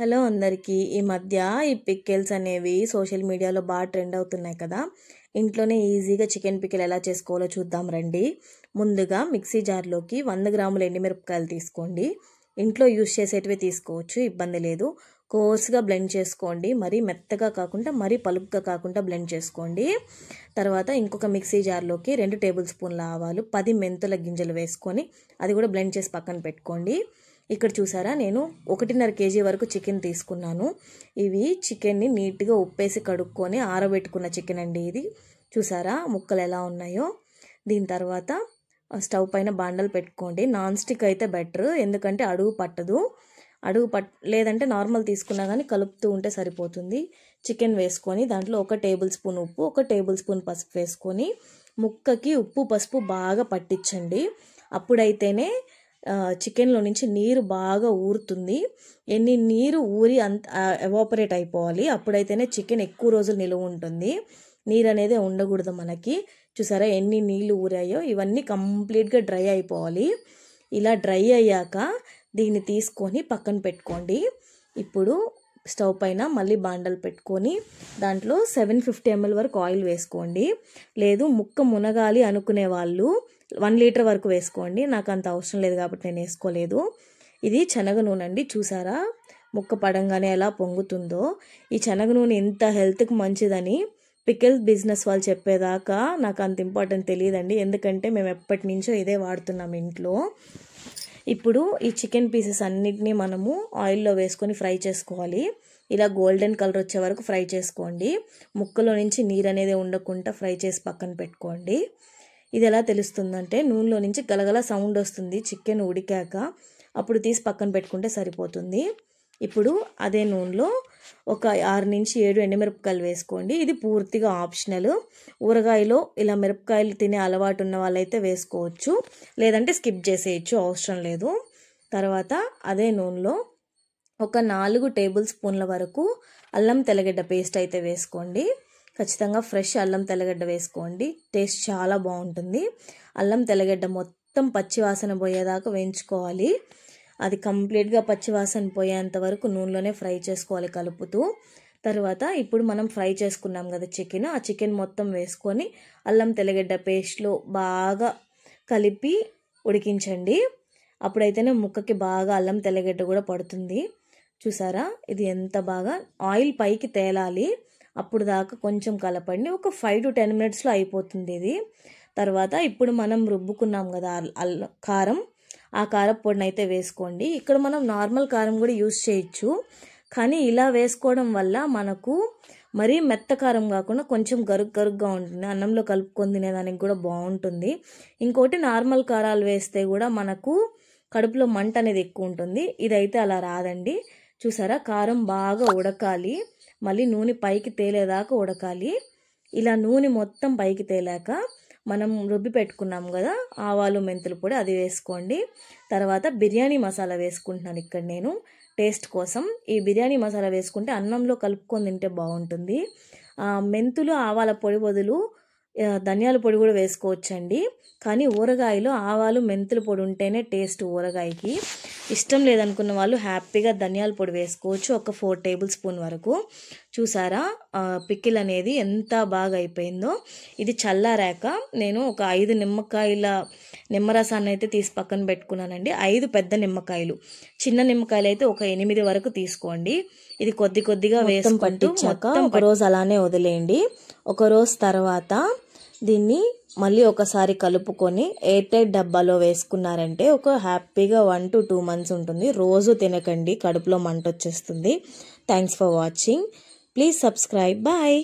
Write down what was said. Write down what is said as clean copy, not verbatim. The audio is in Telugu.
హలో అందరికీ ఈ మధ్య ఈ పికిల్స్ అనేవి సోషల్ మీడియాలో బాగా ట్రెండ్ అవుతున్నాయి కదా. ఇంట్లోనే ఈజీగా చికెన్ పికిల్ ఎలా చేసుకోవాలో చూద్దాం రండి. ముందుగా మిక్సీ జార్లోకి 100 గ్రాముల ఎండుమిరపకాయలు తీసుకోండి. ఇంట్లో యూజ్ చేసేటివి తీసుకోవచ్చు, ఇబ్బంది లేదు. కోర్స్గా బ్లెండ్ చేసుకోండి, మరీ మెత్తగా కాకుండా మరీ పలుపుగా కాకుండా బ్లెండ్ చేసుకోండి. తర్వాత ఇంకొక మిక్సీ జార్లోకి 2 టేబుల్ స్పూన్ల ఆవాలు, 10 మెంతుల గింజలు వేసుకొని అది కూడా బ్లెండ్ చేసి పక్కన పెట్టుకోండి. ఇక్కడ చూసారా, నేను 1.5 కేజీ వరకు చికెన్ తీసుకున్నాను. ఇవి చికెన్ని నీట్గా ఉప్పేసి కడుక్కొని ఆరబెట్టుకున్న చికెన్ అండి. ఇది చూసారా ముక్కలు ఎలా ఉన్నాయో. దీని తర్వాత స్టవ్ పైన బాండలు పెట్టుకోండి. నాన్ స్టిక్ అయితే బెటర్, ఎందుకంటే అడుగు పట్టదు. లేదంటే నార్మల్ తీసుకున్నా కానీ కలుపుతూ ఉంటే సరిపోతుంది. చికెన్ వేసుకొని దాంట్లో 1 టేబుల్ స్పూన్ ఉప్పు, 1 టేబుల్ స్పూన్ పసుపు వేసుకొని ముక్కకి ఉప్పు పసుపు బాగా పట్టించండి. అప్పుడైతేనే చికెన్లో నుంచి నీరు బాగా ఊరుతుంది. ఎన్ని నీరు ఊరి అంత ఎవాపరేట్ అయిపోవాలి, అప్పుడైతేనే చికెన్ ఎక్కువ రోజులు నిలువ ఉంటుంది. నీరు అనేది ఉండకూడదు మనకి. చూసారా ఎన్ని నీళ్ళు ఊరాయో. ఇవన్నీ కంప్లీట్గా డ్రై అయిపోవాలి. ఇలా డ్రై అయ్యాక దీన్ని తీసుకొని పక్కన పెట్టుకోండి. ఇప్పుడు స్టవ్ పైన మళ్ళీ బాండలు పెట్టుకొని దాంట్లో 750 ml వరకు ఆయిల్ వేసుకోండి. లేదు ముక్క మునగాలి అనుకునే వాళ్ళు 1 లీటర్ వరకు వేసుకోండి. నాకు అంత అవసరం లేదు కాబట్టి నేను వేసుకోలేదు. ఇది శనగ నూనె అండి. చూసారా ముక్క పడంగానే ఎలా పొంగుతుందో. ఈ శనగ నూనె ఎంత హెల్త్కి మంచిదని పికిల్ బిజినెస్ వాళ్ళు చెప్పేదాకా నాకు అంత ఇంపార్టెంట్ తెలియదండి, ఎందుకంటే మేము ఎప్పటి నుంచో ఇదే వాడుతున్నాం ఇంట్లో. ఇప్పుడు ఈ చికెన్ పీసెస్ అన్నిటినీ మనము ఆయిల్లో వేసుకొని ఫ్రై చేసుకోవాలి. ఇలా గోల్డెన్ కలర్ వచ్చే వరకు ఫ్రై చేసుకోండి. ముక్కలో నుంచి నీరు అనేది ఉండకుండా ఫ్రై చేసి పక్కన పెట్టుకోండి. ఇది ఎలా తెలుస్తుందంటే నూనెలో నుంచి గలగల సౌండ్ వస్తుంది చికెన్ ఉడికాక, అప్పుడు తీసి పక్కన పెట్టుకుంటే సరిపోతుంది. ఇప్పుడు అదే నూనెలో ఒక 6 నుంచి 7 ఎండుమిరపకాయలు వేసుకోండి. ఇది పూర్తిగా ఆప్షనల్. ఊరగాయలో ఇలా మిరపకాయలు తినే అలవాటు ఉన్న వాళ్ళైతే వేసుకోవచ్చు, లేదంటే స్కిప్ చేసేయచ్చు, అవసరం లేదు. తర్వాత అదే నూనెలో ఒక 4 టేబుల్ స్పూన్ల వరకు అల్లం తెల్లగడ్డ పేస్ట్ అయితే వేసుకోండి. ఖచ్చితంగా ఫ్రెష్ అల్లం తెల్లగడ్డ వేసుకోండి, టేస్ట్ చాలా బాగుంటుంది. అల్లం తెల్లగడ్డ మొత్తం పచ్చివాసన పోయేదాకా వేయించుకోవాలి. అది కంప్లీట్గా పచ్చివాసన పోయేంత వరకు నూనెలోనే ఫ్రై చేసుకోవాలి కలుపుతూ. తర్వాత ఇప్పుడు మనం ఫ్రై చేసుకున్నాం కదా చికెన్, ఆ చికెన్ మొత్తం వేసుకొని అల్లం తెల్లగడ్డ పేస్ట్లో బాగా కలిపి ఉడికించండి. అప్పుడైతేనే ముక్కకి బాగా అల్లం తెల్లగడ్డ కూడా పడుతుంది. చూసారా ఇది ఎంత బాగా ఆయిల్ పైకి తేలాలి, అప్పుడు దాకా కొంచెం కలపండి. ఒక 5 to 10 minutesలో అయిపోతుంది ఇది. తర్వాత ఇప్పుడు మనం రుబ్బుకున్నాం కదా కారం, ఆ కారపొడిని అయితే వేసుకోండి. ఇక్కడ మనం నార్మల్ కారం కూడా యూజ్ చేయొచ్చు, కానీ ఇలా వేసుకోవడం వల్ల మనకు మరీ మెత్త కారం కాకుండా కొంచెం గరుగ్గా ఉంటుంది. అన్నంలో కలుపుకొని తినేదానికి కూడా బాగుంటుంది. ఇంకోటి నార్మల్ కారాలు వేస్తే కూడా మనకు కడుపులో మంట అనేది ఎక్కువ ఉంటుంది. ఇదైతే అలా రాదండి. చూసారా కారం బాగా ఉడకాలి, మళ్ళీ నూనె పైకి తేలేదాకా ఉడకాలి. ఇలా నూనె మొత్తం పైకి తేలాక మనం రుబ్బి పెట్టుకున్నాం కదా ఆవాలు మెంతుల పొడి, అది వేసుకోండి. తర్వాత బిర్యానీ మసాలా వేసుకుంటున్నాను ఇక్కడ నేను టేస్ట్ కోసం. ఈ బిర్యానీ మసాలా వేసుకుంటే అన్నంలో కలుపుకొని తింటే బాగుంటుంది. మెంతులు ఆవాల పొడి బదులు ధనియాల పొడి కూడా వేసుకోవచ్చండి, కానీ ఊరగాయలో ఆవాలు మెంతుల పొడి ఉంటేనే టేస్ట్ ఊరగాయకి. ఇష్టం లేదనుకున్న వాళ్ళు హ్యాపీగా ధనియాల పొడి వేసుకోవచ్చు, ఒక 4 టేబుల్ స్పూన్ వరకు. చూసారా పికిల్ అనేది ఎంత బాగా అయిపోయిందో. ఇది చల్లారాక నేను ఒక 5 నిమ్మకాయల నిమ్మరసాన్ని అయితే తీసి పక్కన పెట్టుకున్నానండి. 5 పెద్ద నిమ్మకాయలు, చిన్న నిమ్మకాయలు అయితే ఒక 8 వరకు తీసుకోండి. ఇది కొద్దిగా వేసి పట్టించాక ఒక రోజు అలానే వదిలేయండి. ఒక రోజు తర్వాత దీన్ని మళ్ళీ ఒకసారి కలుపుకొని ఎయిర్ టైట్ డబ్బాలో వేసుకున్నారంటే ఒక హ్యాపీగా 1 to 2 months ఉంటుంది. రోజు తినకండి, కడుపులో మంట వచ్చేస్తుంది. Thanks for watching. Please subscribe. Bye.